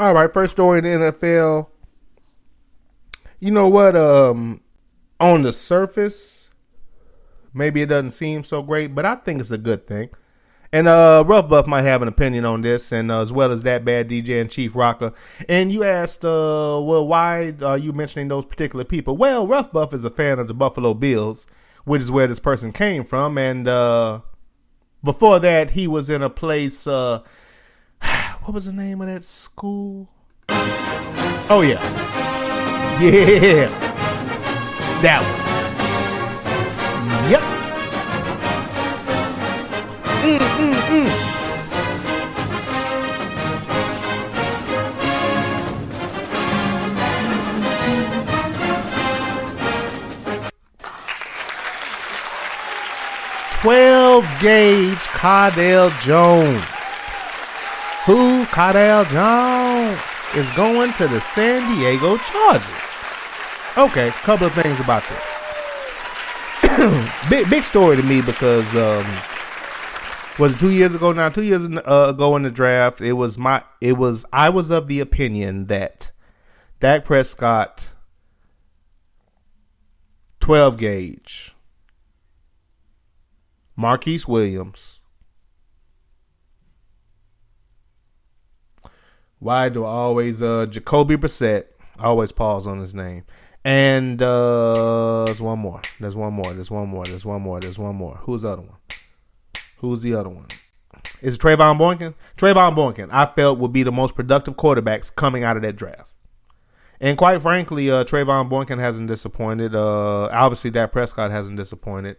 All right, first story in the NFL. You know what? On the surface, maybe it doesn't seem so great, but I think it's a good thing. And Rough Buff might have an opinion on this, and as well as That Bad DJ and Chief Rocker. And you asked, well, why are you mentioning those particular people? Well, Rough Buff is a fan of the Buffalo Bills, which is where this person came from. And before that, he was in a place, what was the name of that school? Oh, yeah. Yeah. That one. Yep. 12 gauge Cardell Jones. Who? Cardell Jones is going to the San Diego Chargers. Okay, couple of things about this. Big story to me because was it 2 years ago now? 2 years ago in the draft, I was of the opinion that Dak Prescott 12 gauge, Marquise Williams. Why do I always Jacoby Brissett? I always pause on his name. And there's one more. Who's the other one? Who's the other one? Is it Trayvon Boykin? Trayvon Boykin, I felt, would be the most productive quarterbacks coming out of that draft. And quite frankly, Trayvon Boykin hasn't disappointed. Obviously, Dak Prescott hasn't disappointed.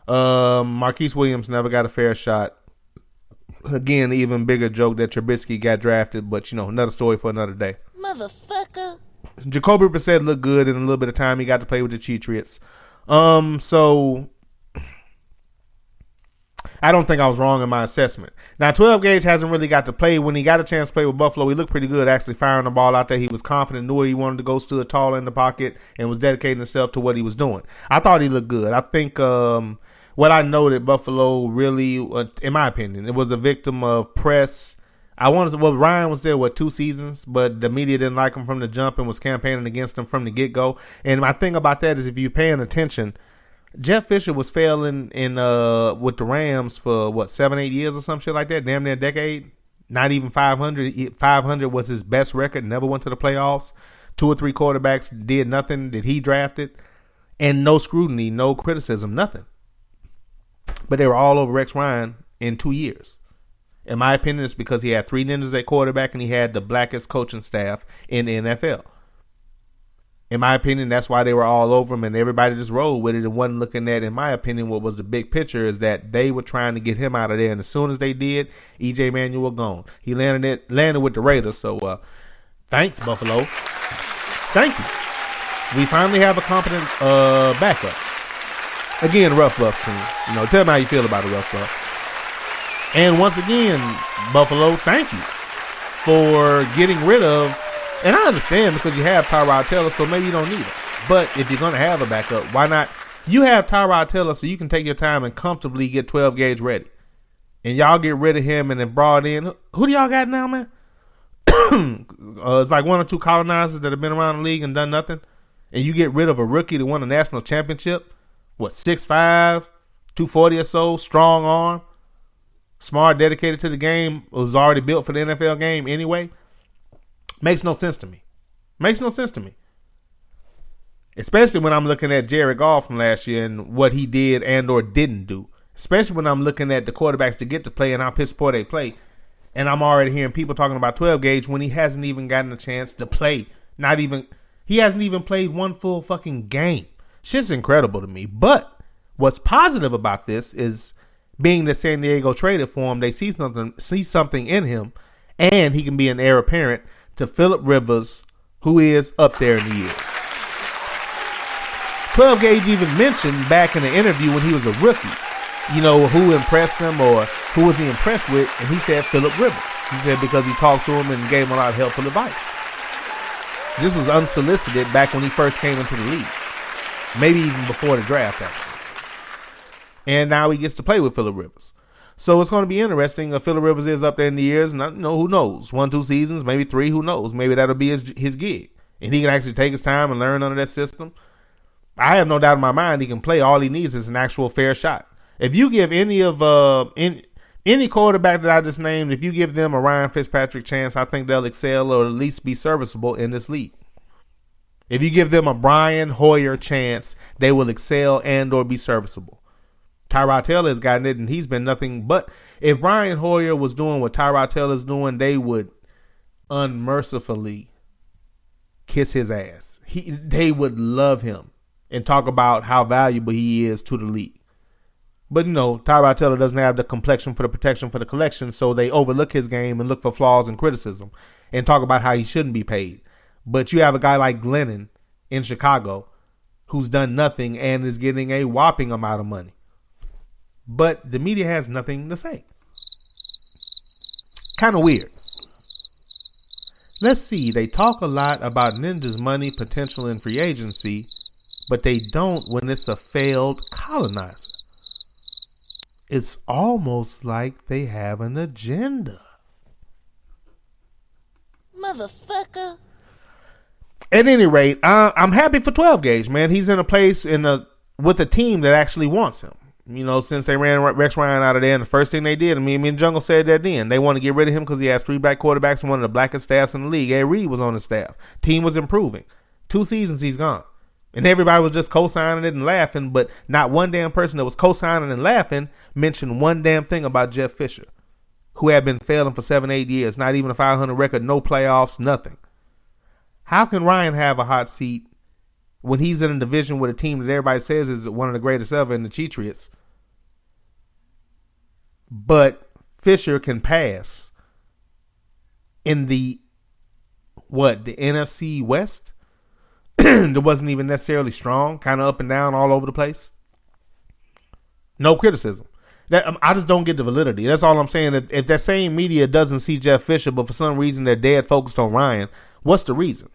Marquise Williams never got a fair shot. Again, even bigger joke that Trubisky got drafted, but, another story for another day. Motherfucker. Jacoby Brissett looked good in a little bit of time he got to play with the Patriots. So I don't think I was wrong in my assessment. Now, 12 gauge hasn't really got to play. When he got a chance to play with Buffalo, he looked pretty good, actually firing the ball out there. He was confident, knew where he wanted to go, stood tall in the pocket, and was dedicating himself to what he was doing. I thought he looked good. I think what I know that Buffalo really, in my opinion, it was a victim of press. Ryan was there, 2 seasons, but the media didn't like him from the jump and was campaigning against him from the get-go. And my thing about that is if you're paying attention, Jeff Fisher was failing with the Rams for 7-8 years or some shit like that, damn near a decade. Not even 500. 500 was his best record. Never went to the playoffs. 2 or 3 quarterbacks did nothing that he drafted, and no scrutiny, no criticism, nothing. But they were all over Rex Ryan in 2 years. In my opinion, it's because he had 3 ninjas at quarterback and he had the blackest coaching staff in the NFL. In my opinion, that's why they were all over him and everybody just rolled with it and wasn't looking at, in my opinion, what was the big picture is that they were trying to get him out of there. And as soon as they did, E.J. Manuel gone. He landed with the Raiders. So thanks, Buffalo. Thank you. We finally have a competent backup. Again, Rough Buffs team. Tell me how you feel about a Rough Buff. And once again, Buffalo, thank you for getting rid of, and I understand because you have Tyrod Taylor, so maybe you don't need it. But if you're going to have a backup, why not? You have Tyrod Taylor so you can take your time and comfortably get 12 gauge ready. And y'all get rid of him and then brought in, who do y'all got now, man? It's like 1 or 2 colonizers that have been around the league and done nothing. And you get rid of a rookie that won a national championship. 6'5", 240 or so, strong arm. Smart, dedicated to the game, was already built for the NFL game anyway. Makes no sense to me. Especially when I'm looking at Jared Goff from last year and what he did and or didn't do. Especially when I'm looking at the quarterbacks to get to play and how piss poor they play. And I'm already hearing people talking about 12 gauge when he hasn't even gotten a chance to play. He hasn't even played 1 full fucking game. Shit's incredible to me. But what's positive about this is being that San Diego traded for him, they see something in him, and he can be an heir apparent to Phillip Rivers, who is up there in the years. 12 gauge even mentioned back in the interview when he was a rookie, who impressed him or who was he impressed with, and he said Phillip Rivers. He said because he talked to him and gave him a lot of helpful advice. This was unsolicited back when he first came into the league. Maybe even before the draft, actually. And now he gets to play with Phillip Rivers. So it's going to be interesting. Phillip Rivers is up there in the years, and who knows? 1-2 seasons, maybe 3. Who knows? Maybe that'll be his gig, and he can actually take his time and learn under that system. I have no doubt in my mind he can play. All he needs is an actual fair shot. If you give any quarterback that I just named, if you give them a Ryan Fitzpatrick chance, I think they'll excel or at least be serviceable in this league. If you give them a Brian Hoyer chance, they will excel and or be serviceable. Tyrod Taylor has gotten it, and he's been nothing but. If Brian Hoyer was doing what Tyrod Taylor is doing, they would unmercifully kiss his ass. They would love him and talk about how valuable he is to the league. But, Tyrod Taylor doesn't have the complexion for the protection for the collection, so they overlook his game and look for flaws and criticism and talk about how he shouldn't be paid. But you have a guy like Glennon in Chicago who's done nothing and is getting a whopping amount of money. But the media has nothing to say. Kind of weird. Let's see. They talk a lot about Ninja's money potential in free agency, but they don't when it's a failed colonizer. It's almost like they have an agenda. Motherfucker. At any rate, I'm happy for 12 Gauge, man. He's in a place with a team that actually wants him. Since they ran Rex Ryan out of there, and the first thing they did, me and Jungle said that then, they want to get rid of him because he has 3 black quarterbacks and one of the blackest staffs in the league. Ed Reed was on the staff. Team was improving. 2 seasons he's gone. And everybody was just co-signing it and laughing, but not one damn person that was co-signing and laughing mentioned one damn thing about Jeff Fisher, who had been failing for 7-8 years, not even a 500 record, no playoffs, nothing. How can Ryan have a hot seat when he's in a division with a team that everybody says is one of the greatest ever in the Cheatriots? But Fisher can pass in the NFC West? That wasn't even necessarily strong, kind of up and down all over the place. No criticism. I just don't get the validity. That's all I'm saying. If that same media doesn't see Jeff Fisher, but for some reason they're dead focused on Ryan, what's the reason?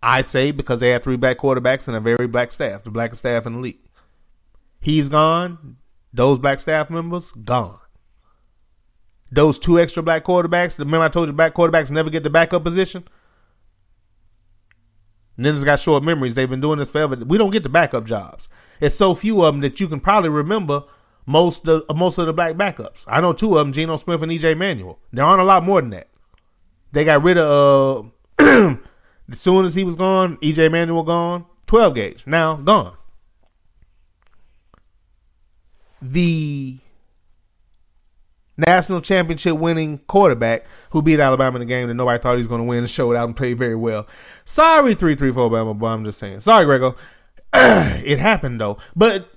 I say because they had 3 black quarterbacks and a very black staff, the blackest staff in the league. He's gone. Those black staff members, gone. Those 2 extra black quarterbacks, remember I told you black quarterbacks never get the backup position? Ninjas got short memories. They've been doing this forever. We don't get the backup jobs. It's so few of them that you can probably remember most of the black backups. I know 2 of them, Geno Smith and E.J. Manuel. There aren't a lot more than that. They got rid of, as soon as he was gone, E.J. Manuel gone, 12 Gauge, now gone. The national championship winning quarterback who beat Alabama in the game that nobody thought he was going to win and showed out and played very well. Sorry, 334 Alabama, but I'm just saying. Sorry, Grego. It happened, though. But,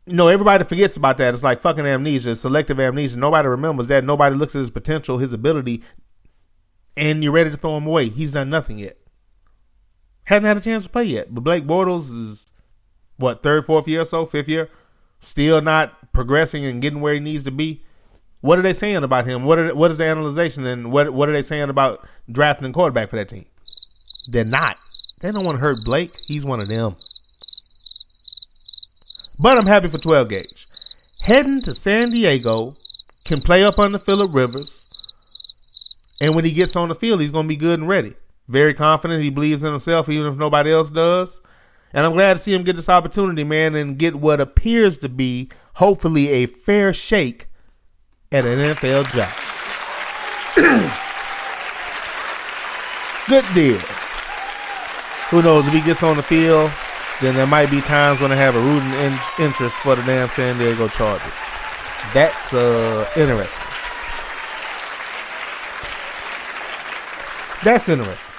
everybody forgets about that. It's like fucking amnesia, selective amnesia. Nobody remembers that. Nobody looks at his potential, his ability, and you're ready to throw him away. He's done nothing yet. Hadn't had a chance to play yet. But Blake Bortles is, 3rd, 4th year or so, 5th year? Still not progressing and getting where he needs to be. What are they saying about him? What is the analyzation, and what are they saying about drafting a quarterback for that team? They're not. They don't want to hurt Blake. He's one of them. But I'm happy for 12 Gauge. Heading to San Diego, can play up under Phillip Rivers, and when he gets on the field, he's going to be good and ready. Very confident. He believes in himself even if nobody else does. And I'm glad to see him get this opportunity, man, and get what appears to be, hopefully, a fair shake at an NFL job. Good deal. Who knows, if he gets on the field, then there might be times when I have a rooting interest for the damn San Diego Chargers. That's interesting. That's interesting.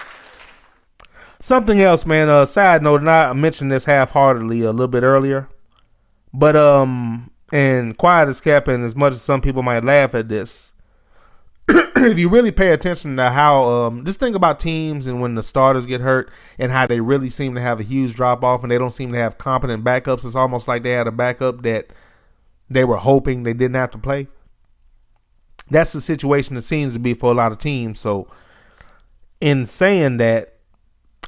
Something else, man, side note, and I mentioned this half-heartedly a little bit earlier, but and quiet as kept, and as much as some people might laugh at this, if you really pay attention to how, just think about teams and when the starters get hurt and how they really seem to have a huge drop-off and they don't seem to have competent backups. It's almost like they had a backup that they were hoping they didn't have to play. That's the situation it seems to be for a lot of teams. So in saying that,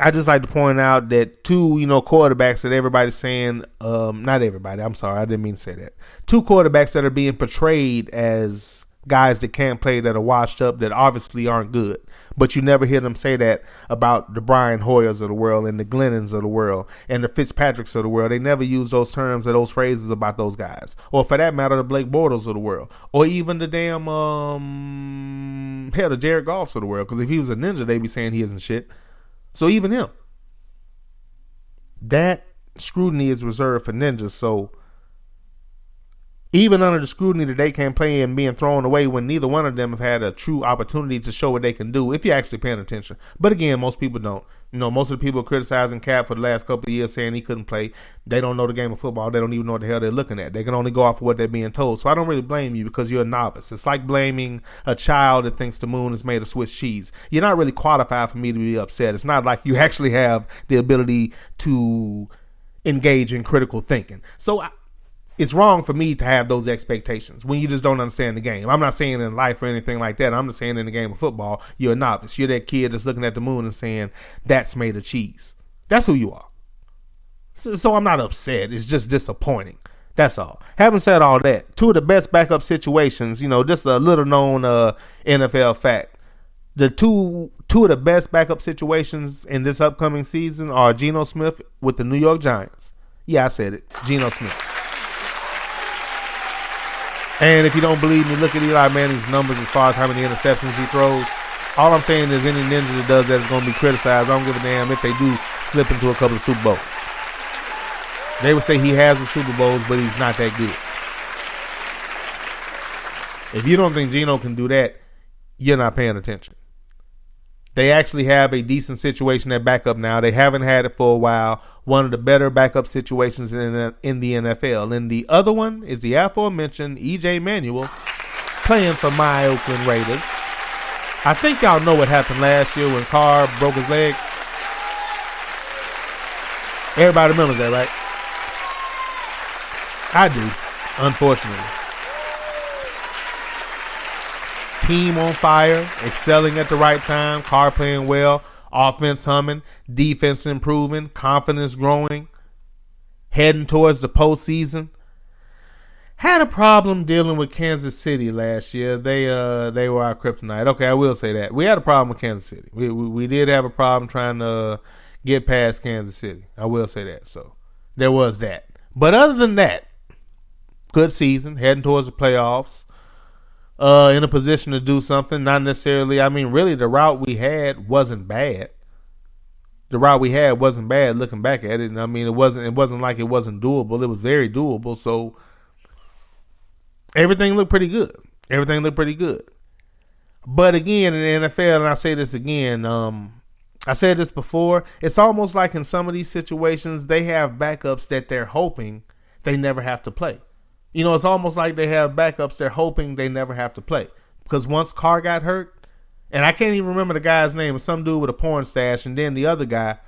I just like to point out that two, quarterbacks that everybody's saying, not everybody, I'm sorry, I didn't mean to say that. Two quarterbacks that are being portrayed as guys that can't play, that are washed up, that obviously aren't good. But you never hear them say that about the Brian Hoyers of the world and the Glennons of the world and the Fitzpatricks of the world. They never use those terms or those phrases about those guys. Or for that matter, the Blake Bortles of the world. Or even the damn, the Jared Goffs of the world. Because if he was a ninja, they'd be saying he isn't shit. So even him. That scrutiny is reserved for ninjas. So even under the scrutiny that they can't play and being thrown away when neither one of them have had a true opportunity to show what they can do, if you're actually paying attention. But again, most people don't. Most of the people criticizing Cap for the last couple of years saying he couldn't play, they don't know the game of football. They don't even know what the hell they're looking at. They can only go off of what they're being told. So I don't really blame you because you're a novice. It's like blaming a child that thinks the moon is made of Swiss cheese. You're not really qualified for me to be upset. It's not like you actually have the ability to engage in critical thinking. So it's wrong for me to have those expectations when you just don't understand the game. I'm not saying in life or anything like that. I'm just saying in the game of football, you're a novice. You're that kid that's looking at the moon and saying, that's made of cheese. That's who you are. So I'm not upset. It's just disappointing. That's all. Having said all that, two of the best backup situations, just a little known NFL fact. The two of the best backup situations in this upcoming season are Geno Smith with the New York Giants. Yeah, I said it. Geno Smith. And if you don't believe me, look at Eli Manning's numbers as far as how many interceptions he throws. All I'm saying is any ninja that does that is going to be criticized. I don't give a damn if they do slip into a couple of Super Bowls. They would say he has the Super Bowls, but he's not that good. If you don't think Geno can do that, you're not paying attention. They actually have a decent situation at backup now. They haven't had it for a while. One of the better backup situations in the NFL. And the other one is the aforementioned E.J. Manuel playing for my Oakland Raiders. I think y'all know what happened last year when Carr broke his leg. Everybody remembers that, right? I do, unfortunately. Team on fire, excelling at the right time, Carr playing well, offense humming, defense improving, confidence growing, heading towards the postseason. Had a problem dealing with Kansas City last year. They were our kryptonite. Okay, I will say that. We had a problem with Kansas City. We did have a problem trying to get past Kansas City. I will say that. So there was that. But other than that, good season, heading towards the playoffs. In a position to do something, not necessarily. Really, the route we had wasn't bad. The route we had wasn't bad. Looking back at it, it wasn't like it wasn't doable. It was very doable. So everything looked pretty good. But again, in the NFL, and I say this again, I said this before. It's almost like in some of these situations, they have backups that they're hoping they never have to play. It's almost like they have backups they're hoping they never have to play. Because once Carr got hurt, and I can't even remember the guy's name, it's some dude with a porn stash, and then the other guy,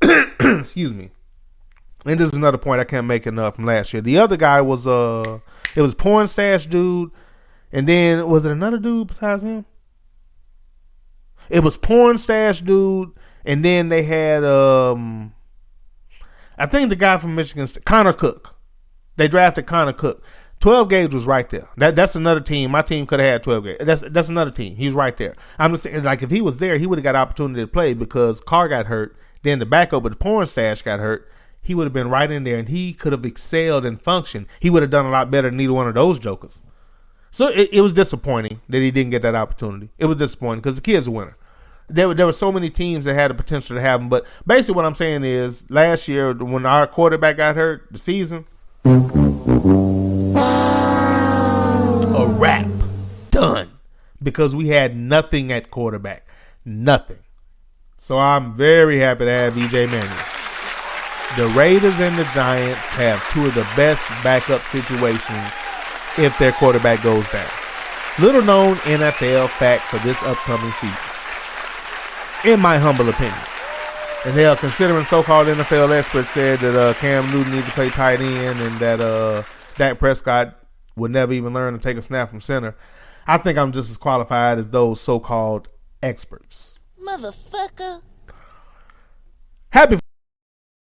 excuse me, and this is another point I can't make enough from last year. The other guy was, it was porn stash dude, and then, was it another dude besides him? It was porn stash dude, and then they had, I think the guy from Michigan, Connor Cook. They drafted Connor Cook. 12 Gauge was right there. That's another team. My team could have had 12 Gauge. That's another team. He was right there. I'm just saying, like, if he was there, he would have got opportunity to play because Carr got hurt. Then the backup with the porn stash got hurt. He would have been right in there, and he could have excelled and functioned. He would have done a lot better than either one of those jokers. So it was disappointing that he didn't get that opportunity. It was disappointing because the kid's a winner. There were so many teams that had the potential to have him. But basically what I'm saying is last year when our quarterback got hurt, the season, a wrap. Done. Because we had nothing at quarterback. Nothing. So I'm very happy to have E.J. Manuel. The Raiders and the Giants have two of the best backup situations if their quarterback goes down. Little known NFL fact for this upcoming season. In my humble opinion. And hell, considering so-called NFL experts said that Cam Newton needs to play tight end and that Dak Prescott would never even learn to take a snap from center, I think I'm just as qualified as those so-called experts. Motherfucker. Happy